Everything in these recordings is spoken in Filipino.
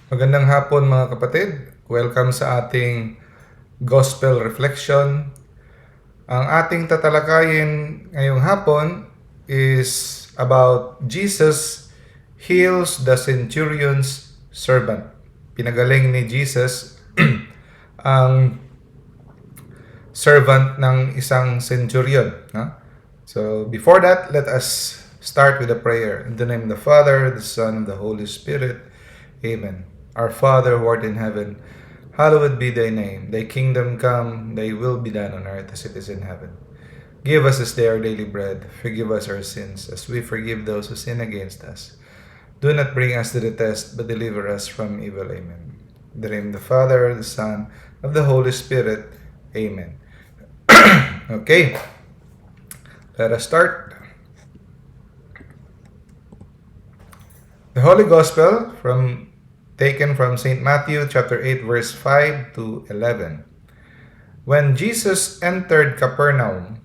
Magandang hapon mga kapatid. Welcome sa ating Gospel Reflection. Ang ating tatalakayin ngayong hapon is about Jesus heals the centurion's servant. Pinagaling ni Jesus ang servant ng isang centurion. No? So before that, let us start with a prayer. In the name of the Father, the Son, and the Holy Spirit. Amen. Our Father who art in heaven, hallowed be thy name. Thy kingdom come, thy will be done on earth as it is in heaven. Give us this day our daily bread. Forgive us our sins as we forgive those who sin against us. Do not bring us to the test, but deliver us from evil. Amen. In the name of the Father, the Son, of the Holy Spirit. Amen. Okay, let us start. The Holy Gospel taken from St. Matthew chapter 8 verse 5 to 11. When Jesus entered Capernaum,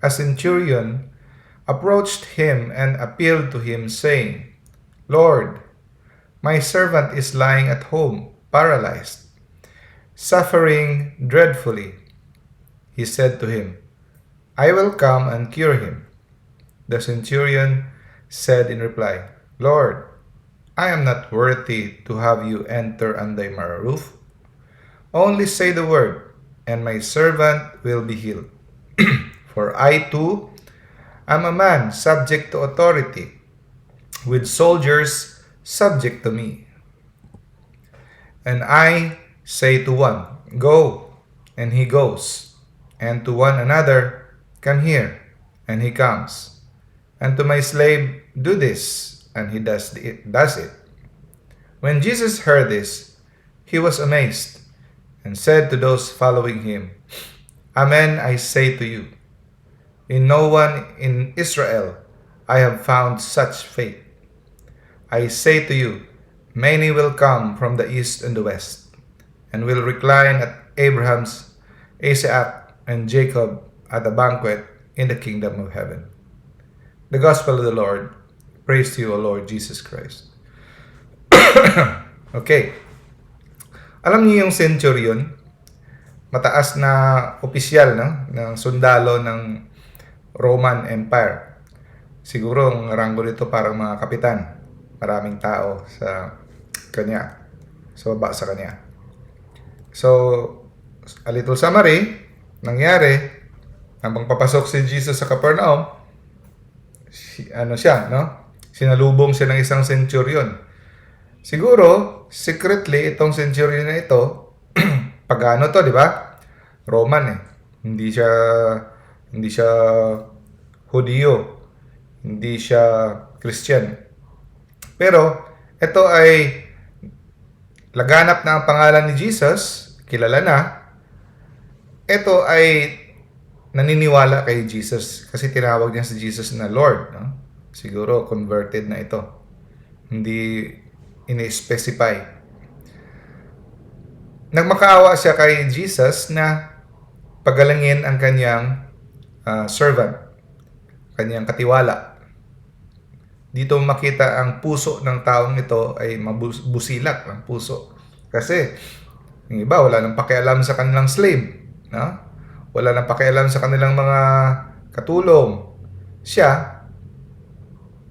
a centurion approached him and appealed to him, saying, "Lord, my servant is lying at home, paralyzed, suffering dreadfully." He said to him, "I will come and cure him." The centurion said in reply, "Lord, I am not worthy to have you enter under my roof. Only say the word, and my servant will be healed. For I too am a man subject to authority, with soldiers subject to me. And I say to one, 'Go,' and he goes, and to one another, 'Come here,' and he comes. And to my slave, 'Do this,' and he does it." When Jesus heard this, he was amazed, and said to those following him, "Amen, I say to you, in no one in Israel I have found such faith. I say to you, many will come from the east and the west, and will recline at Abraham's, Isaac, and Jacob at a banquet in the kingdom of heaven." The Gospel of the Lord. Praise to you, O Lord Jesus Christ. Okay. Alam niyo yung centurion? Mataas na opisyal, no? Ng sundalo ng Roman Empire. Siguro ang ranggo nito parang mga kapitan. Maraming tao sa kanya. Sa baba sa kanya. So, a little summary, nangyari, habang papasok si Jesus sa Capernaum, sinalubong siya ng isang centurion. Siguro, secretly, itong centurion na ito, pagano to, di ba? Roman eh. Hindi siya Hudiyo. Hindi siya Christian. Pero, ito ay laganap na ang pangalan ni Jesus, kilala na. Ito ay naniniwala kay Jesus kasi tinawag niya si Jesus na Lord. No? Siguro converted na ito. Hindi ini-specify. Nagmakaawa siya kay Jesus na pagalangin ang kanyang servant, kanyang katiwala. Dito makita ang puso ng taong ito ay mabusilak ang puso. Kasi yung iba wala nang pakialam sa kanilang slave. No? Wala nang pakialam sa kanilang mga katulong. Siya,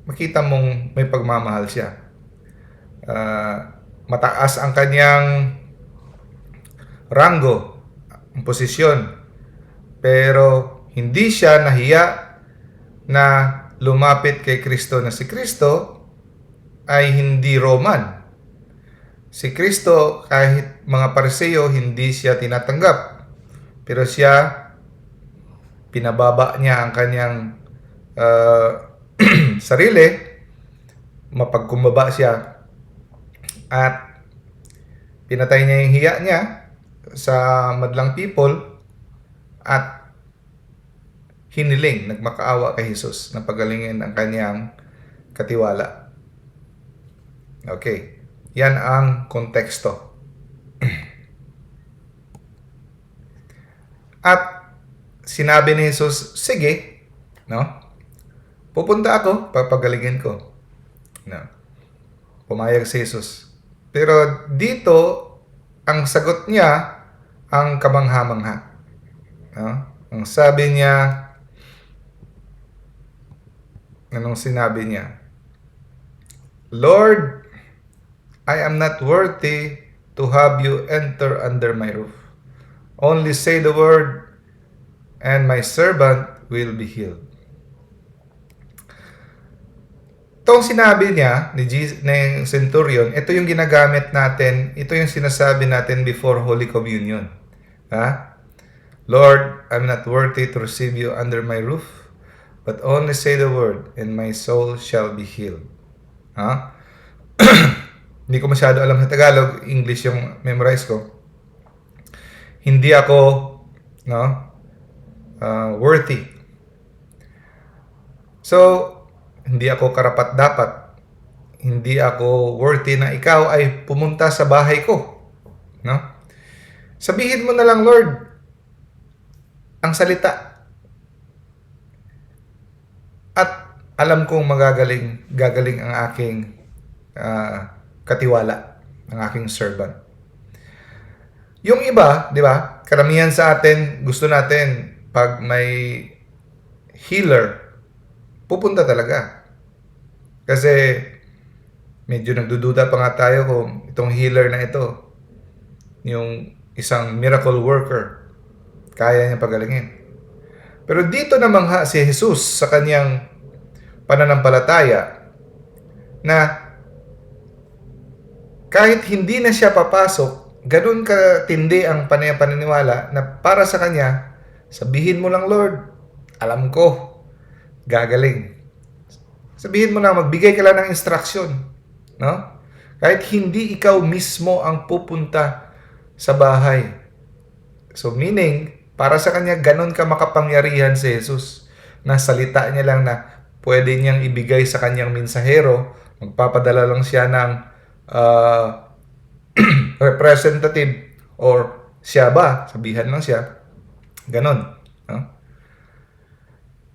makita mong may pagmamahal siya. Mataas ang kanyang ranggo, ang posisyon. Pero hindi siya nahiya na lumapit kay Kristo na si Kristo ay hindi Roman. Si Kristo, kahit mga Pariseo, hindi siya tinatanggap. Pero siya, pinababa niya ang kanyang sarili, mapagkumbaba siya, at pinatay niya yung hiya niya sa madlang people, at hiniling, nagmakaawa kay Jesus na pagalingin ang kanyang katiwala. Okay, yan ang konteksto. At sinabi ni Jesus, sige, no? Pupunta ako, papagalingin ko. No? Pumayag si Jesus. Pero dito, ang sagot niya, ang kamangha-mangha. No? Ang sabi niya, anong sinabi niya? Lord, I am not worthy to have you enter under my roof. Only say the word, and my servant will be healed. Itong sinabi niya ni Centurion, ito yung ginagamit natin, ito yung sinasabi natin before Holy Communion. Ha? Lord, I'm not worthy to receive you under my roof, but only say the word, and my soul shall be healed. Ha? Hindi ko masyado alam sa Tagalog, English yung memorize ko. Hindi ako worthy. So, hindi ako karapat-dapat. Hindi ako worthy na ikaw ay pumunta sa bahay ko. No? Sabihin mo na lang, Lord, ang salita. At alam kong gagaling ang aking katiwala, ang aking servant. Yung iba, di ba, karamihan sa atin, gusto natin, pag may healer, pupunta talaga. Kasi medyo nagdududa pa nga tayo kung itong healer na ito, yung isang miracle worker, kaya niya pagalingin. Pero dito namang si Jesus sa kanyang pananampalataya na kahit hindi na siya papasok, ganun katindi ang paniniwala na para sa kanya, sabihin mo lang, Lord, alam ko, gagaling. Sabihin mo na, magbigay ka lang ng instruction. No? Kahit hindi ikaw mismo ang pupunta sa bahay. So meaning, para sa kanya, ganun ka makapangyarihan si Jesus. Na salita niya lang na pwede niyang ibigay sa kanyang mensahero, magpapadala lang siya ng representative or siya ba, sabihan lang siya. Ganun. No?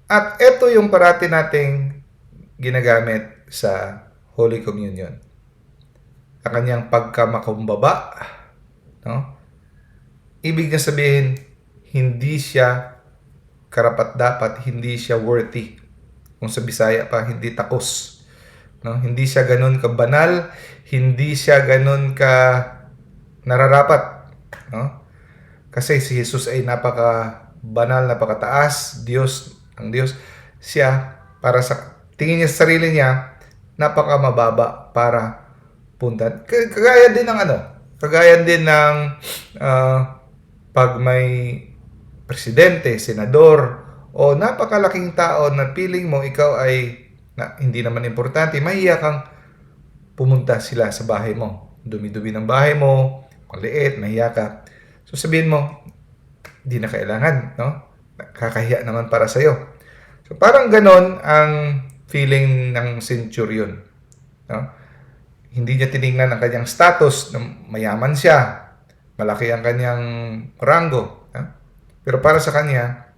At ito yung parati nating ginagamit sa Holy Communion. Ang kanyang pagkamakumbaba, no? Ibig na sabihin, hindi siya karapat-dapat, hindi siya worthy. Kung sa Bisaya pa, hindi takos. No? Hindi siya ganun kabanal, hindi siya ganun ka nararapat. No? Kasi si Jesus ay napaka-banal, napakataas, ang Diyos, siya, para sa tingin niya sa sarili niya, napaka-mababa para puntan. Kagaya din ng pag may presidente, senador, o napakalaking tao na piling mo ikaw ay hindi naman importante, mahiya kang pumunta sila sa bahay mo. Dumi-dumi ng bahay mo, maliit, mahiya ka. So sabihin mo, hindi na kailangan, no? Kakahiya naman para sa'yo. So parang ganon ang feeling ng centurion. No? Hindi niya tinignan ang kanyang status, na mayaman siya, malaki ang kanyang rango. No? Pero para sa kanya,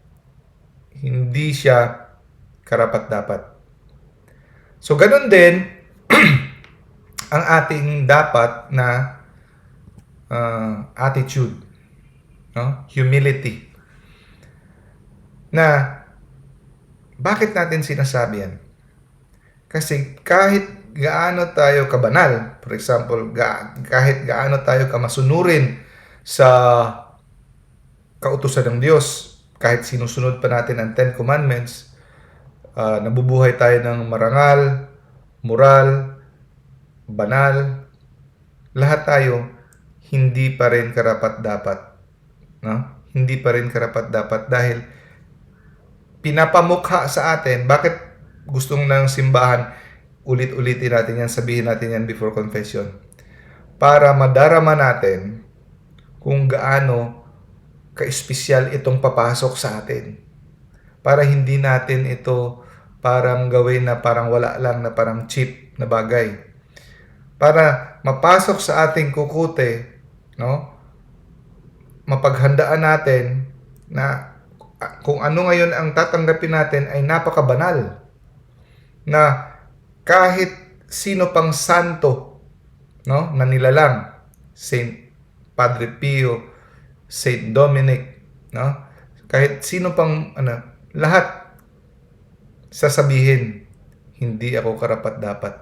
hindi siya karapat-dapat. So ganon din ang ating dapat na attitude, no? Humility. Na bakit natin sinasabi yan? Kasi kahit gaano tayo kabanal, for example, kahit gaano tayo kamasunurin sa kautusan ng Diyos, kahit sinusunod pa natin ang Ten Commandments, nabubuhay tayo ng marangal, moral, banal, lahat tayo hindi pa rin karapat-dapat. No? Hindi pa rin karapat-dapat dahil pinapamukha sa atin, bakit gustong ng simbahan, ulit-ulitin natin yan, sabihin natin yan before confession, para madarama natin kung gaano ka-espesyal itong papasok sa atin. Para hindi natin ito parang gawin na parang wala lang, na parang cheap na bagay. Para mapasok sa ating kukute, no? Mapaghandaan natin na kung ano ngayon ang tatanggapin natin ay napakabanal. Na kahit sino pang santo no, na nilalang. Saint Padre Pio, Saint Dominic, no? Kahit sino pang lahat sasabihin, hindi ako karapat-dapat,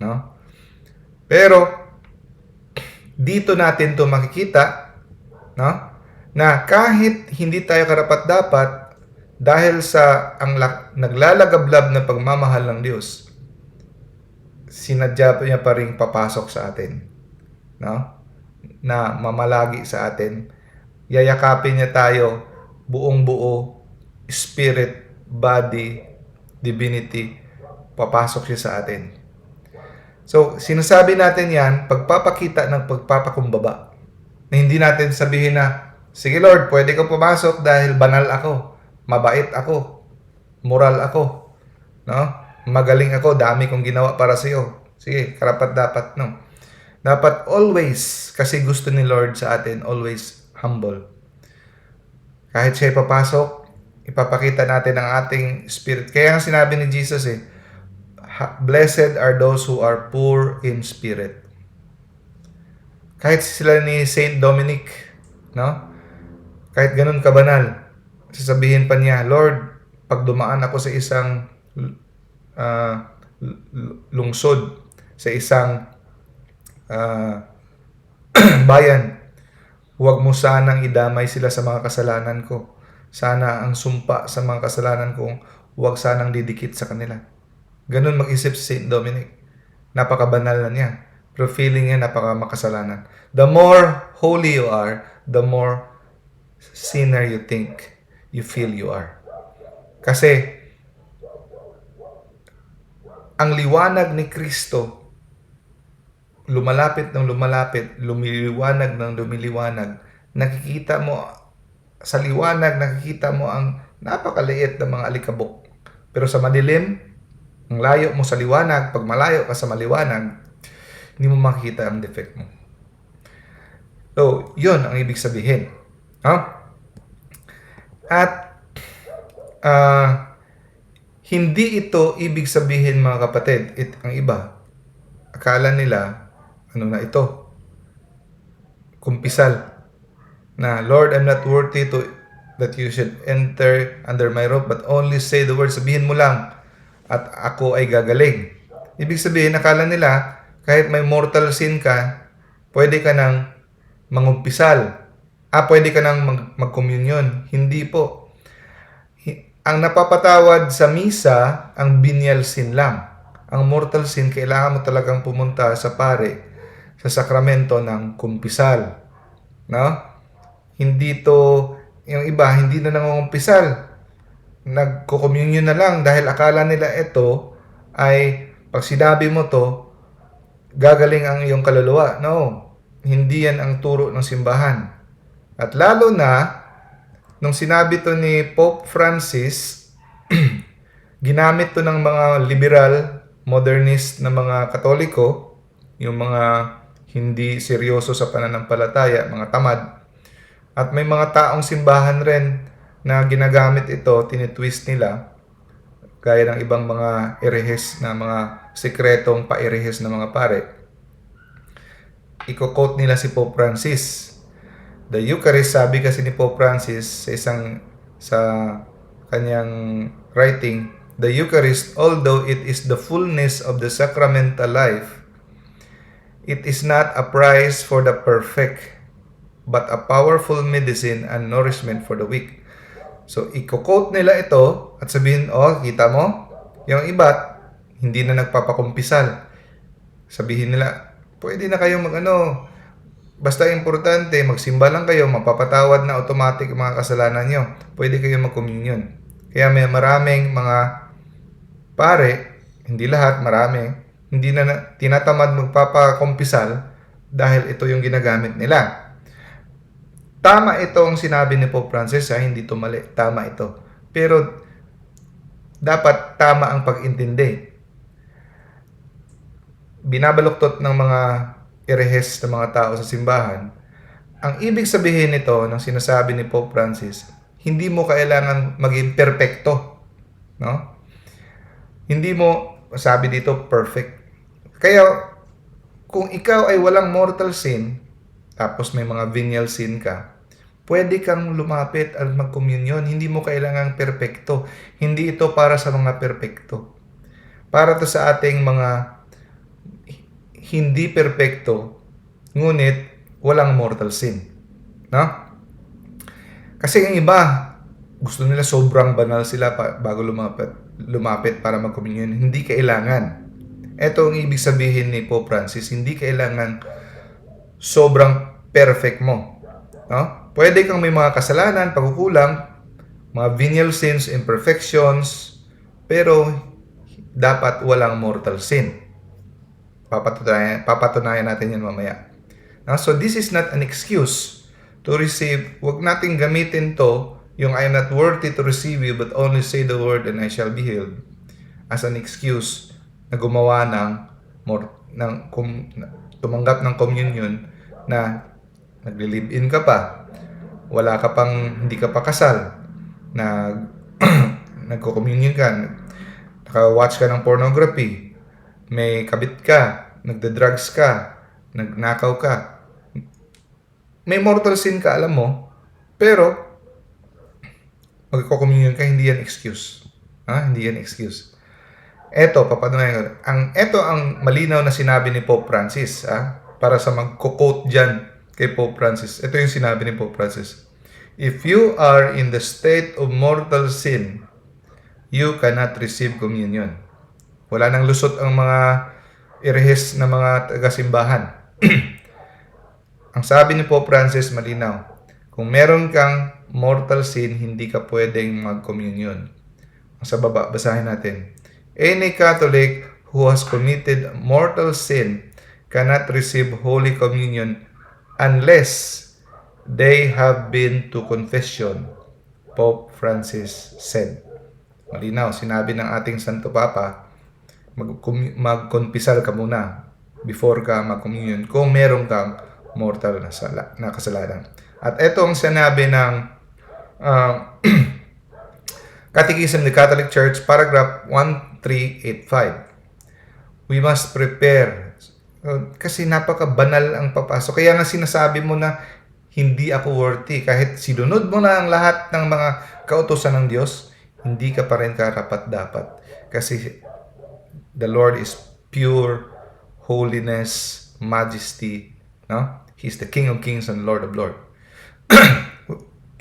no? Pero dito natin 'to makikita, no? Na kahit hindi tayo karapat-dapat dahil sa ang naglalagablab na pagmamahal ng Diyos, sinadya niya pa ring papasok sa atin, no? Na mamalagi sa atin. Yayakapin niya tayo buong-buo, spirit, body, divinity, papasok siya sa atin. So, sinasabi natin yan, pagpapakita ng pagpapakumbaba. Na hindi natin sabihin na, sige Lord, pwede ko pumasok dahil banal ako, mabait ako, moral ako, no? Magaling ako, dami kong ginawa para sa iyo. Sige, karapat-dapat, no? Dapat always, kasi gusto ni Lord sa atin, always humble. Kahit siya ipapasok, ipapakita natin ang ating spirit. Kaya ang sinabi ni Jesus blessed are those who are poor in spirit. Kahit sila ni Saint Dominic, no? Kahit ganun kabanal, sasabihin pa niya, Lord, pag dumaan ako sa isang lungsod, sa isang bayan, huwag mo sanang idamay sila sa mga kasalanan ko. Sana ang sumpa sa mga kasalanan ko, huwag sanang didikit sa kanila. Ganun mag-isip si Saint Dominic. Napakabanal na niya. Pero feeling niya napakamakasalanan. The more holy you are, the more sinner you think, you feel you are. Kasi, ang liwanag ni Kristo, lumalapit ng lumilipad, lumiliwanag ng lumiliwanag, nakikita mo sa liwanag, nakikita mo ang napakaliit na mga alikabok. Pero sa madilim, ang layo mo sa liwanag, pag malayo ka sa maliwanag, hindi mo makikita ang defect mo. So, yun ang ibig sabihin. At hindi ito ibig sabihin, mga kapatid, ang iba, akala nila, ito? Kumpisal. Na, Lord, I'm not worthy that you should enter under my roof, but only say the word. Sabihin mo lang, at ako ay gagaling. Ibig sabihin, akala nila, kahit may mortal sin ka, pwede ka nang mangumpisal. Pwede ka nang mag-communion. Hindi po. Ang napapatawad sa misa, ang venial sin lang. Ang mortal sin, kailangan mo talagang pumunta sa pare, sa sakramento ng kumpisal. No? Hindi to, yung iba, hindi na nangungumpisal. Nagko-communion na lang dahil akala nila ito ay, pag sinabi mo to, gagaling ang iyong kaluluwa. No, hindi yan ang turo ng simbahan. At lalo na, nung sinabi to ni Pope Francis, ginamit to ng mga liberal, modernist na mga Katoliko, yung mga hindi seryoso sa pananampalataya, mga tamad. At may mga taong simbahan rin na ginagamit ito, tinitwist nila, gaya ng ibang mga erehes na mga sekretong pa-erehes na mga pare. Iko-quote nila si Pope Francis. The Eucharist, sabi kasi ni Pope Francis sa kanyang writing, the Eucharist, although it is the fullness of the sacramental life, it is not a prize for the perfect, but a powerful medicine and nourishment for the weak. So, i-quote nila ito at sabihin, kita mo? Yung iba, hindi na nagpapakumpisal. Sabihin nila, pwede na kayong basta importante, magsimba lang kayo, mapapatawad na automatic mga kasalanan nyo. Pwede kayong mag-communion. Kaya may maraming mga pare, hindi lahat, marami, hindi na tinatamad magpapakumpisal dahil ito yung ginagamit nila. Tama itong sinabi ni Pope Francis, hindi ito mali. Tama ito. Pero dapat tama ang pag-intindi. Binabaluktot ng mga erehes ng mga tao sa simbahan. Ang ibig sabihin nito ng sinasabi ni Pope Francis, hindi mo kailangan maging perpekto. No? Hindi mo, sabi dito, perfect. Kaya, kung ikaw ay walang mortal sin, tapos may mga venial sin ka, pwede kang lumapit at mag-communion. Hindi mo kailangang perpekto. Hindi ito para sa mga perpekto. Para to sa ating mga hindi perpekto, ngunit walang mortal sin. No? Kasi yung iba, gusto nila sobrang banal sila bago lumapit para mag-communion. Hindi kailangan. Ito ang ibig sabihin ni Pope Francis, hindi kailangan sobrang perfect mo. No? Pwede kang may mga kasalanan, pagkukulang, mga venial sins, imperfections, pero dapat walang mortal sin. Papatunayan natin yan mamaya. No? So this is not an excuse to receive. Huwag nating gamitin to, yung I am not worthy to receive you, but only say the word and I shall be healed, as an excuse na gumawa tumanggap ng communion na nagli-live-in ka pa, wala ka pang, hindi ka pa kasal, nagko-communion ka, naka-watch ka ng pornography, may kabit ka, nagda-drugs ka, nagnakaw ka, may mortal sin ka, alam mo, pero magko-communion ka, hindi yan excuse. Hindi yan excuse. Ito, papatunayan ko. Ito ang malinaw na sinabi ni Pope Francis. Para sa magko-quote dyan kay Pope Francis. Ito yung sinabi ni Pope Francis. If you are in the state of mortal sin, you cannot receive communion. Wala nang lusot ang mga irehis na mga taga-simbahan. Ang sabi ni Pope Francis, malinaw. Kung meron kang mortal sin, hindi ka pwedeng mag-communion. Sa baba, basahin natin. Any Catholic who has committed mortal sin cannot receive Holy Communion unless they have been to confession, Pope Francis said. Malinaw, sinabi ng ating Santo Papa, magkonpisal ka muna before ka mag-communion kung meron kang mortal na kasalanan. At ito ang sinabi ng Catechism of the Catholic Church, paragraph 1385. We must prepare. Kasi napaka-banal ang papasok. Kaya nga sinasabi mo na hindi ako worthy. Kahit sinunod mo na ang lahat ng mga kautusan ng Diyos, hindi ka pa rin karapat-dapat. Kasi the Lord is pure holiness, majesty. No? He's the King of Kings and Lord of Lords.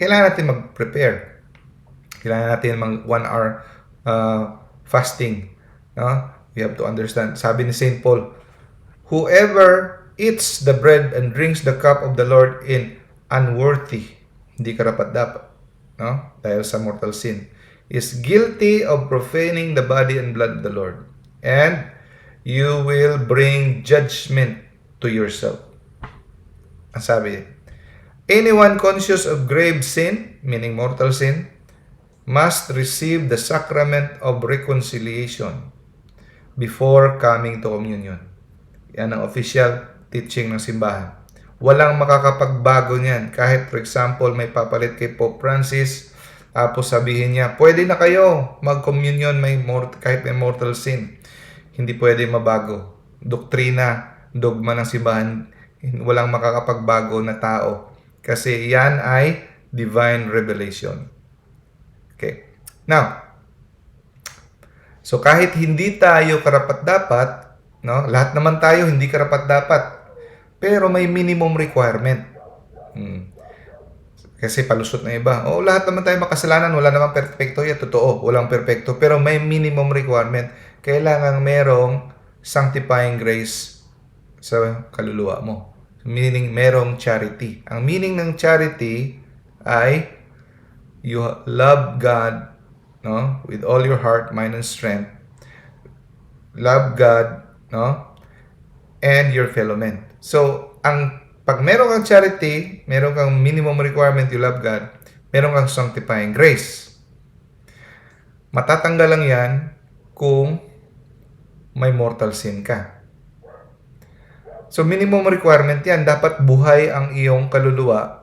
Kailangan natin mag-prepare. Kailangan natin 1 hour fasting. No? We have to understand. Sabi ni St. Paul, whoever eats the bread and drinks the cup of the Lord in unworthy, hindi karapat-dapat, no? Dahil sa mortal sin, is guilty of profaning the body and blood of the Lord. And you will bring judgment to yourself. Ang sabi, anyone conscious of grave sin, meaning mortal sin, must receive the sacrament of reconciliation before coming to communion. Yan ang official teaching ng simbahan. Walang makakapagbago niyan. Kahit for example, may papalit kay Pope Francis, tapos sabihin niya, pwede na kayo mag-communion kahit may mortal sin. Hindi pwede mabago. Doktrina, dogma ng simbahan, walang makakapagbago na tao. Kasi yan ay divine revelation. Okay. Now, so kahit hindi tayo karapat-dapat, no? Lahat naman tayo hindi karapat-dapat. Pero may minimum requirement. Kasi palusot na iba. Lahat naman tayo makasalanan, wala namang perfecto. Yan, totoo, walang perfecto. Pero may minimum requirement. Kailangan merong sanctifying grace sa kaluluwa mo. Meaning, merong charity. Ang meaning ng charity ay you love God, no, with all your heart, mind, and strength. Love God, no, and your fellow men. So, pag meron kang charity, meron kang minimum requirement, you love God, meron kang sanctifying grace. Matatanggal lang yan kung may mortal sin ka. So, minimum requirement yan. Dapat buhay ang iyong kaluluwa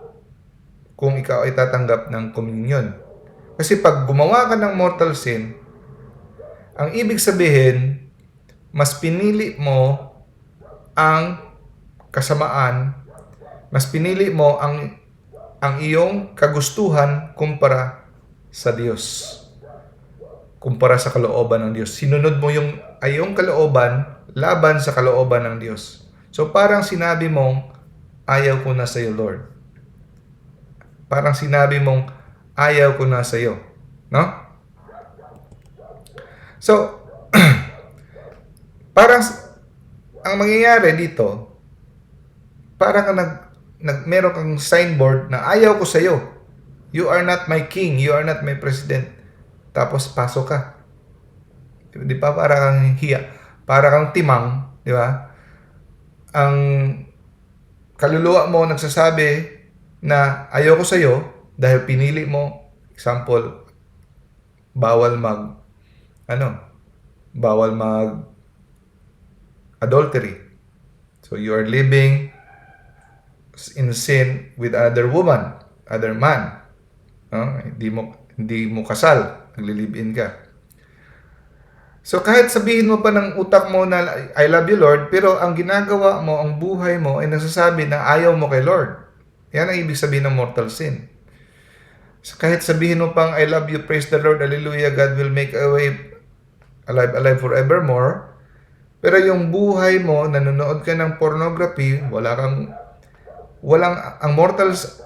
kung ikaw ay tatanggap ng communion. Kasi pag gumawa ka ng mortal sin, ang ibig sabihin, mas pinili mo ang kasamaan, mas pinili mo ang iyong kagustuhan kumpara sa Diyos. Kumpara sa kalooban ng Diyos. Sinunod mo yung iyong kalooban laban sa kalooban ng Diyos. So parang sinabi mong, ayaw ko na sa iyo, Lord. Parang sinabi mong, ayaw ko na sa iyo. No? So, parang ang mangyayari dito, parang meron kang signboard na ayaw ko sa iyo. You are not my king. You are not my president. Tapos pasok ka. Di ba? Parang kang hiya. Parang kang timang. Di ba? Ang kaluluwa mo nagsasabi na ayaw ko sa iyo dahil pinili mo, example, bawal mag adultery. So you are living in sin with other woman, other man. Hindi mo kasal, naglilive-in ka. So kahit sabihin mo pa ng utak mo na I love you Lord, pero ang ginagawa mo, ang buhay mo ay nagsasabi na ayaw mo kay Lord. Yan ang ibig sabihin ng mortal sin. So kahit sabihin mo pang I love you, praise the Lord, hallelujah, God will make a way, alive forevermore. Pero yung buhay mo, nanonood ka ng pornography,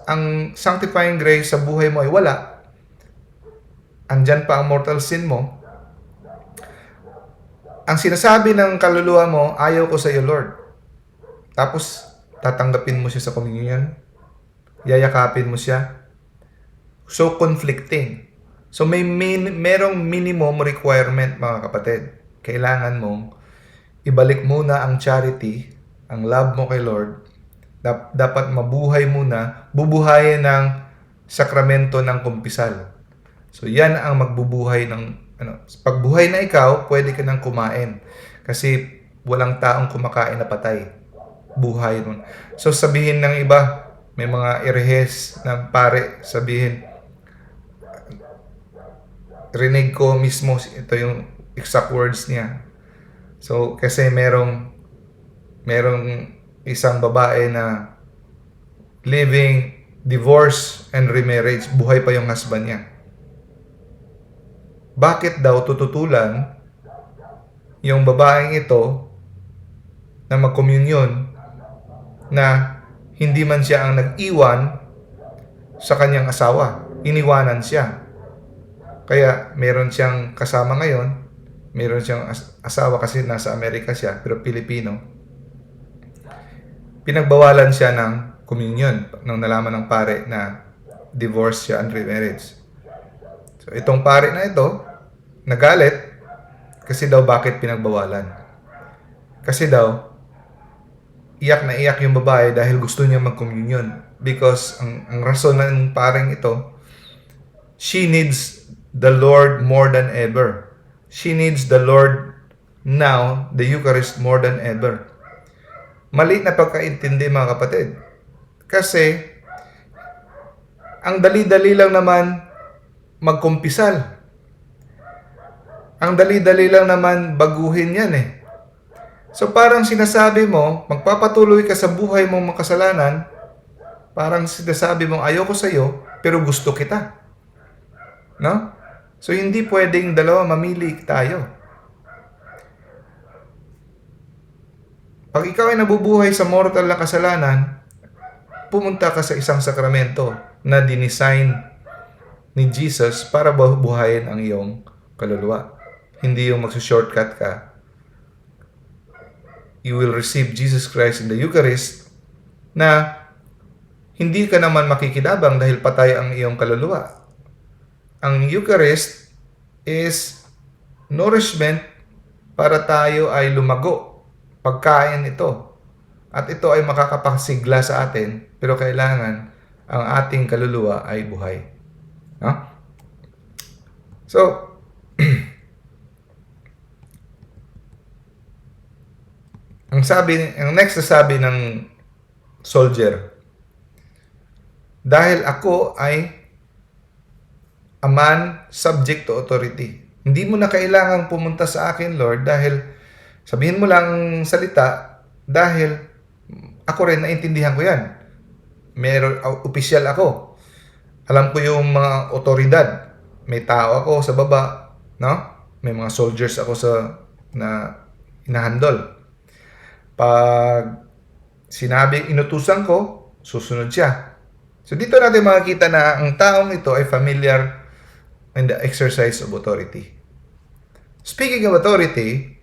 ang sanctifying grace sa buhay mo ay wala. Andyan pa ang mortal sin mo. Ang sinasabi ng kaluluwa mo, ayaw ko sa iyo, Lord. Tapos, tatanggapin mo siya sa communion. Yayakapin mo siya. So, conflicting. So, merong minimum requirement, mga kapatid. Kailangan mong ibalik muna ang charity, ang love mo kay Lord. Dapat mabuhay muna, bubuhayin ng sakramento ng kumpisal. So, yan ang magbubuhay ng pagbuhay na ikaw, pwede ka nang kumain. Kasi walang taong kumakain na patay. Buhay nun. So sabihin ng iba, may mga irehes ng pare, sabihin, rinig ko mismo, ito yung exact words niya. So kasi merong isang babae na living, divorce, and remarriage. Buhay pa yung husband niya. Bakit daw tututulan yung babaeng ito na magkomunyon na hindi man siya ang nag-iwan sa kanyang asawa? Iniwanan siya. Kaya meron siyang kasama ngayon, meron siyang asawa kasi nasa Amerika siya, pero Pilipino. Pinagbawalan siya ng communion nang nalaman ng pare na divorce siya and remarriage. So, itong pare na ito, nagalit kasi daw bakit pinagbawalan. Kasi daw, iyak na iyak yung babae dahil gusto niya mag-communion. Because ang rason ng pareng ito, she needs the Lord more than ever. She needs the Lord now, the Eucharist, more than ever. Mali na pagkaintindi, mga kapatid. Kasi, ang dali-dali lang naman magkumpisal. Ang dali-dali lang naman baguhin yan eh. So parang sinasabi mo, magpapatuloy ka sa buhay mong makasalanan, parang sinasabi mo, ayoko sa iyo, pero gusto kita. No? So hindi pwedeng dalawa, mamili tayo. Pag ikaw ay nabubuhay sa mortal na kasalanan, pumunta ka sa isang sakramento na dinesign ni Jesus para buhayin ang iyong kaluluwa. Hindi yung magsushortcut ka. You will receive Jesus Christ in the Eucharist na hindi ka naman makikidabang dahil patay ang iyong kaluluwa. Ang Eucharist is nourishment para tayo ay lumago. Pagkain ito. At ito ay makakapasigla sa atin, pero kailangan ang ating kaluluwa ay buhay. No? So, ang next na sabi ng soldier, dahil ako ay a man subject to authority. Hindi mo na kailangang pumunta sa akin, Lord, dahil sabihin mo lang salita, Dahil ako rin, naintindihan ko yan. Opisyal ako. Alam ko yung mga otoridad. May tao ako sa baba, no? May mga soldiers ako na inahandol. Pag sinabi, inutusan ko, susunod siya. So dito natin makikita na ang taong ito ay familiar in the exercise of authority. Speaking of authority,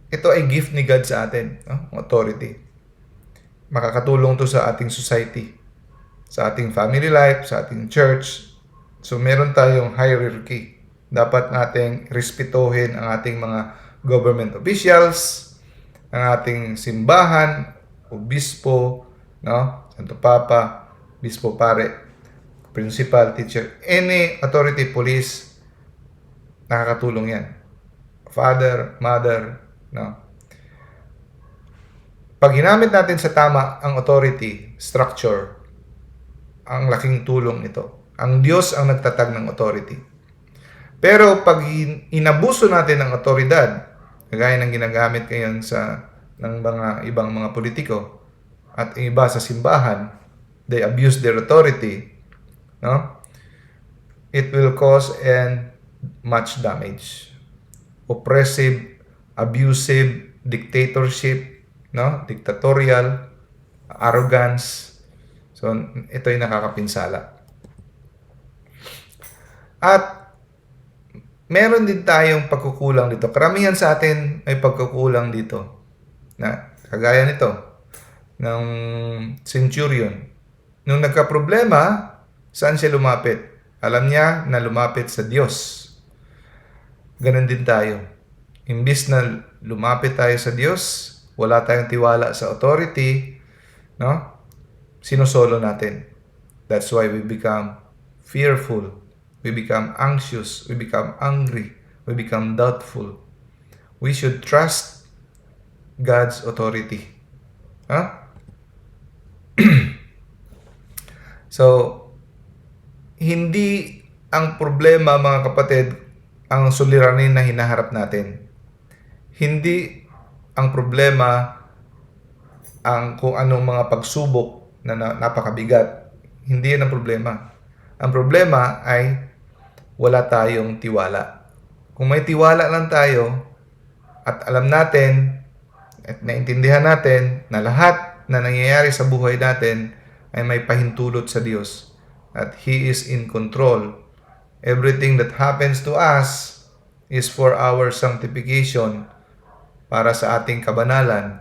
ito ay gift ni God sa atin, no? Authority. Makakatulong to sa ating society, sa ating family life, sa ating church. So meron tayong hierarchy. Dapat nating respetuhin ang ating mga government officials, ang ating simbahan, obispo, no? Santo Papa, bispo pare, principal, teacher, any authority, police, nakakatulong yan. Father, mother, no? Pag ginamit natin sa tama ang authority, structure, ang laking tulong ito. Ang Diyos ang nagtatag ng authority. Pero pag inabuso natin ang otoridad, kagaya ng ginagamit ngayon ng mga ibang mga politiko at iba sa simbahan, they abuse their authority, no? It will cause much damage. Oppressive, abusive, dictatorship, no? Dictatorial, arrogance. So, ito ay nakakapinsala. At meron din tayong pagkukulang dito. Karamihan sa atin may pagkukulang dito. Na kagaya nito ng centurion. Nung nagka-problema, saan siya lumapit? Alam niya na lumapit sa Diyos. Ganon din tayo. Imbis na lumapit tayo sa Diyos, wala tayong tiwala sa authority, no? Sinusolo natin. That's why we become fearful. We become anxious. We become angry. We become doubtful. We should trust God's authority. Huh? So, hindi ang problema, mga kapatid, ang suliranin na hinaharap natin. Hindi ang problema ang kung anong mga pagsubok na napakabigat. Hindi yan ang problema. Ang problema ay wala tayong tiwala. Kung may tiwala lang tayo at alam natin at naintindihan natin na lahat na nangyayari sa buhay natin ay may pahintulot sa Diyos at He is in control. Everything that happens to us is for our sanctification, para sa ating kabanalan,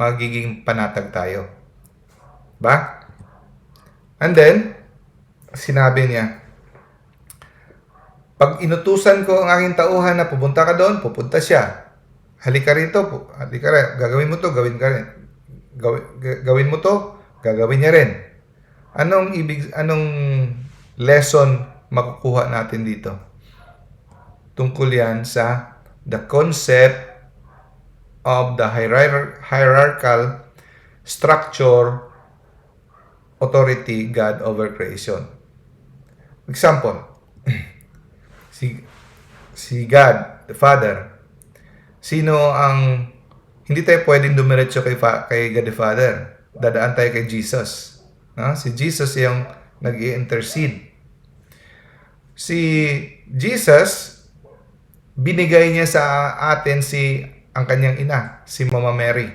magiging panatag tayo. Ba? And then, sinabi niya, pag inutusan ko ang aking tauhan na pupunta ka doon, pupunta siya. Halika rito, halika rin. Gagawin mo to, gawin ka rin. Gawin mo to, gagawin niya rin. Anong lesson makukuha natin dito? Tungkol yan sa the concept of the hierarchical structure, authority, God over creation. Example, si God, the Father, hindi tayo pwedeng dumiretso kay God the Father. Dadaan tayo kay Jesus. No? Si Jesus yung nag-i-intercede. Si Jesus, binigay niya sa atin ang kanyang ina, si Mama Mary.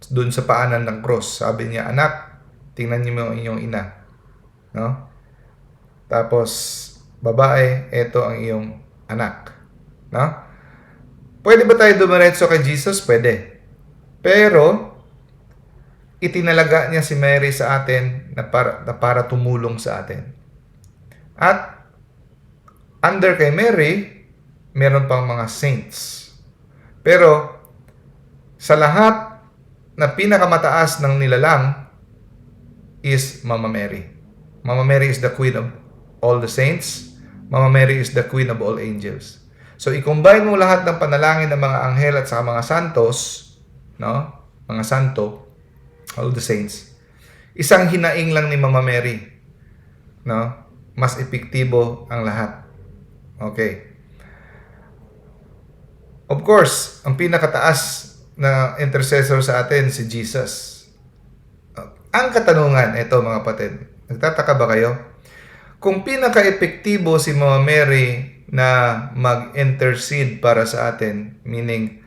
Doon sa paanan ng cross, sabi niya, anak, tingnan niyo mo inyong ina. No? Tapos, babae, ito ang iyong anak. No? Pwede ba tayo dumiretso kay Jesus? Pwede. Pero, itinalaga niya si Mary sa atin na para tumulong sa atin. At, under kay Mary, meron pang mga saints. Pero, sa lahat na pinakamataas ng nilalang is Mama Mary. Mama Mary is the queen of all the saints. Mama Mary is the queen of all angels. So, i-combine mo lahat ng panalangin ng mga anghel at sa mga santos, no? Mga santo, all the saints. Isang hinaing lang ni Mama Mary, no? Mas epektibo ang lahat. Okay. Of course, ang pinakataas na intercessor sa atin, si Jesus. Ang katanungan, ito mga kapatid, nagtataka ba kayo? Kung pinaka-epektibo si Mama Mary na mag-intercede para sa atin, meaning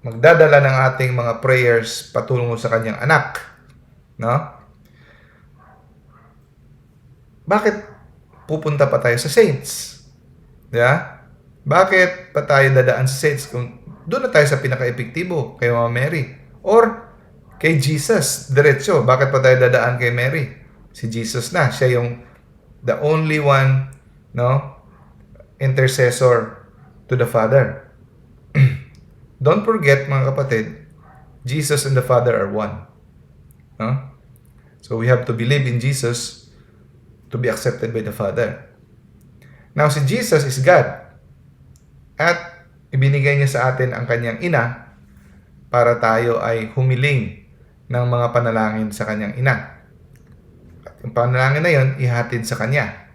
magdadala ng ating mga prayers patungo sa kanyang anak, no? Bakit pupunta pa tayo sa saints? Diba? Bakit pa tayo dadaan sa saints kung doon na tayo sa pinaka-epektibo kay Mama Mary or kay Jesus diretso? Bakit pa tayo dadaan kay Mary? Si Jesus na, siya yung the only one, no, intercessor to the Father. Don't forget mga kapatid, Jesus and the Father are one. No? So we have to believe in Jesus to be accepted by the Father. Now, si Jesus is God. At ibinigay niya sa atin ang kanyang ina para tayo ay humiling ng mga panalangin sa kanyang ina. At yung panalangin na yon, ihatid sa kanya.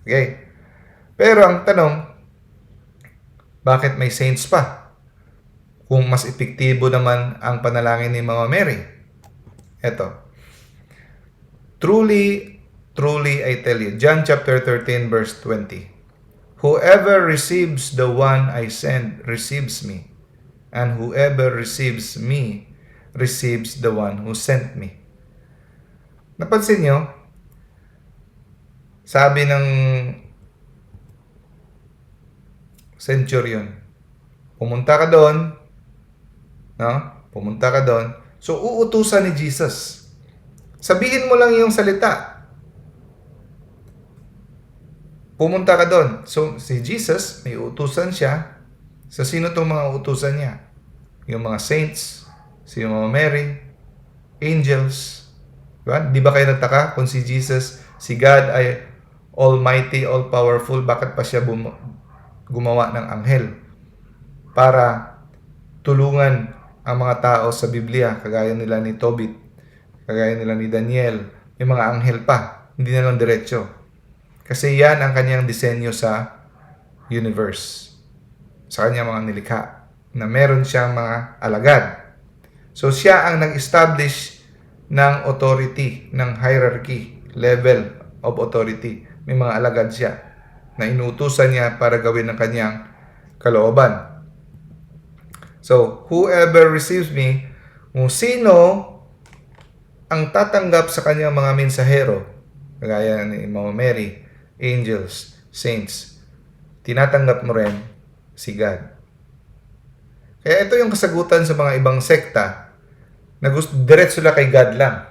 Okay? Pero ang tanong, bakit may saints pa? Kung mas epektibo naman ang panalangin ni Mama Mary. Eto. Truly, I tell you, John chapter 13 verse 20. Whoever receives the one I send receives me, and whoever receives me receives the one who sent me. Napansin nyo? Sabi ng centurion, pumunta ka doon, no? Pumunta ka doon. So, uutusan ni Jesus. Sabihin mo lang yung salita. Pumunta ka doon. So, si Jesus, may utusan siya. Sa sino itong mga utusan niya? Yung mga saints, si Mama Mary, angels. Diba? Di ba kayo nagtaka kung si Jesus, si God ay almighty, all-powerful, bakit pa siya gumawa ng anghel? Para tulungan ang mga tao sa Biblia, kagaya nila ni Tobit, kagaya nila ni Daniel, may mga anghel pa, hindi na lang diretso. Kasi yan ang kanyang disenyo sa universe. Sa kanyang mga nilikha. Na meron siyang mga alagad. So siya ang nag-establish ng authority, ng hierarchy, level of authority. May mga alagad siya na inuutusan niya para gawin ang kanyang kalooban. So, whoever receives me, kung sino ang tatanggap sa kanyang mga mensahero, kagaya ni Mama Mary, angels, saints, tinatanggap mo rin si God. Kaya ito yung kasagutan sa mga ibang sekta na gusto diretso sila kay God lang.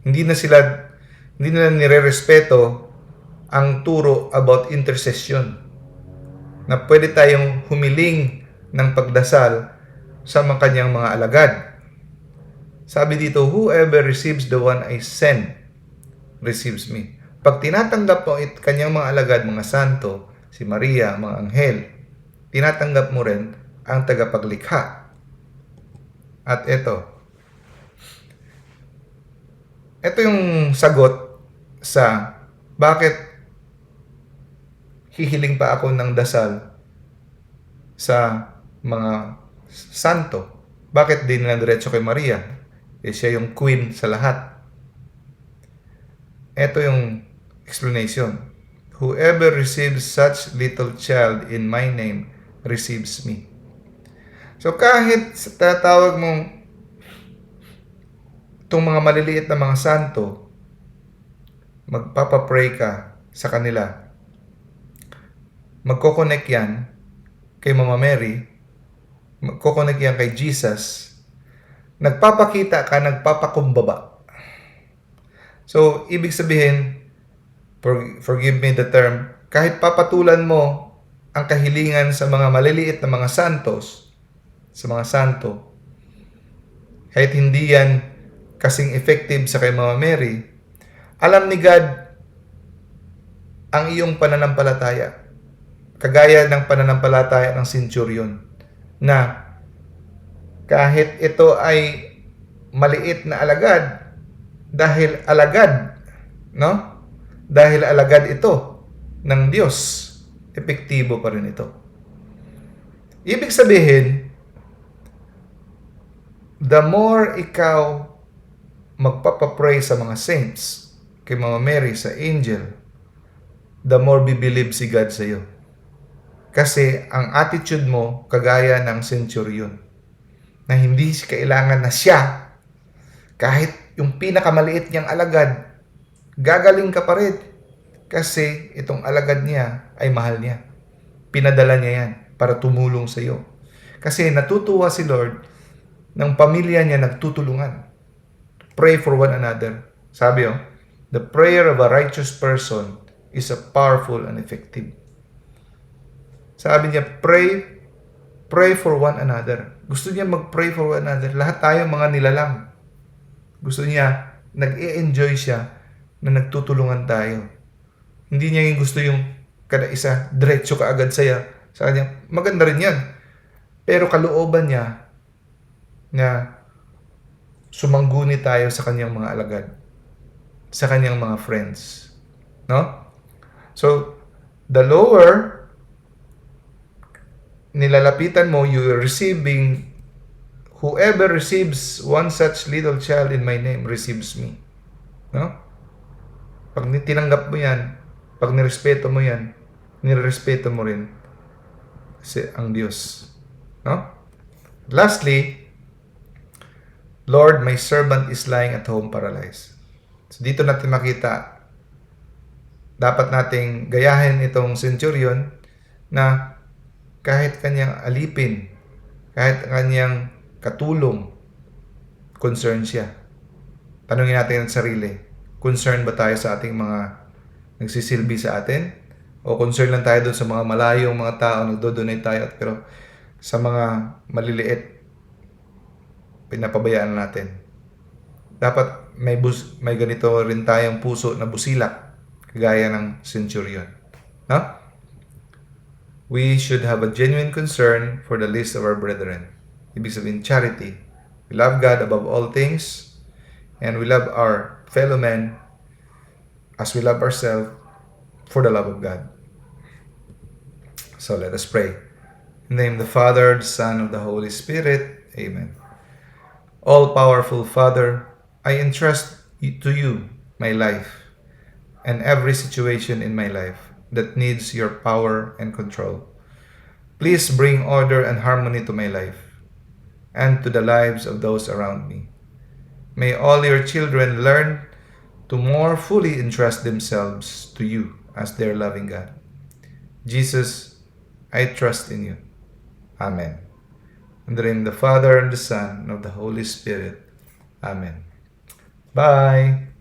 Hindi nila nire-respeto ang turo about intercession. Na pwede tayong humiling ng pagdasal sa mga kanyang mga alagad. Sabi dito, whoever receives the one I send receives me. Pag tinatanggap mo kanyang mga alagad, mga santo, si Maria, mga anghel, tinatanggap mo rin ang tagapaglikha. At ito yung sagot sa bakit hihiling pa ako ng dasal sa mga santo. Bakit di nila diretso kay Maria? Siya yung queen sa lahat. Ito yung explanation. Whoever receives such little child in my name receives me. So kahit tatawag mong itong mga maliliit na mga santo, magpapapray ka sa kanila, magkoconnect yan kay Mama Mary, magkoconnect yan kay Jesus, nagpapakita ka, nagpapakumbaba. So, ibig sabihin, forgive me the term, kahit papatulan mo ang kahilingan sa mga maliliit na mga santos, sa mga santo, kahit hindi yan kasing effective sa kay Mama Mary, alam ni God ang iyong pananampalataya. Kagaya ng pananampalataya ng centurion, na kahit ito ay maliit na alagad, dahil alagad, no? Dahil alagad ito ng Diyos, epektibo pa rin ito. Ibig sabihin, the more ikaw magpapapray sa mga saints, kay Mama Mary, sa angel, the more bibilib si God sa iyo. Kasi ang attitude mo, kagaya ng centurion, na hindi kailangan na siya, kahit yung pinakamaliit niyang alagad, gagaling ka pa rin. Kasi itong alagad niya ay mahal niya. Pinadala niya yan para tumulong sa iyo. Kasi natutuwa si Lord ng pamilya niya nagtutulungan. Pray for one another. Sabi the prayer of a righteous person is a powerful and effective. Sabi niya, pray for one another. Gusto niya mag-pray for one another. Lahat tayo mga nilalang. Gusto niya, nag-i-enjoy siya na nagtutulungan tayo. Hindi niya yung gusto yung kada isa, diretso ka agad saya. Sa kanya, maganda rin yan. Pero kalooban niya na sumangguni tayo sa kanyang mga alagad, sa kanyang mga friends. No? So, the lower nilalapitan mo, you are receiving, whoever receives one such little child in my name receives me. No? Pag tinanggap mo yan, pag nirespeto mo yan, nirespeto mo rin ang Diyos. No? Lastly, Lord, my servant is lying at home paralyzed. So dito natin makita, dapat nating gayahin itong centurion na kahit kanyang alipin, kahit kanyang katulong, concern siya. Tanungin natin ang sarili, concern ba tayo sa ating mga nagsisilbi sa atin? O concern lang tayo doon sa mga malayong mga tao, nagdo-donate tayo, pero sa mga maliliit, pinapabayaan natin. Dapat may ganito rin tayong puso na busilak, kagaya ng centurion. No? We should have a genuine concern for the least of our brethren. Ibig sabihin, charity. We love God above all things, and we love our fellow men as we love ourselves for the love of God. So let us pray. In the name of the Father, the Son, and of the Holy Spirit. Amen. All-powerful Father, I entrust to you my life and every situation in my life that needs your power and control. Please bring order and harmony to my life and to the lives of those around me. May all your children learn to more fully entrust themselves to you as their loving God. Jesus, I trust in you. Amen. In the name of the Father, and the Son, and of the Holy Spirit. Amen. Bye.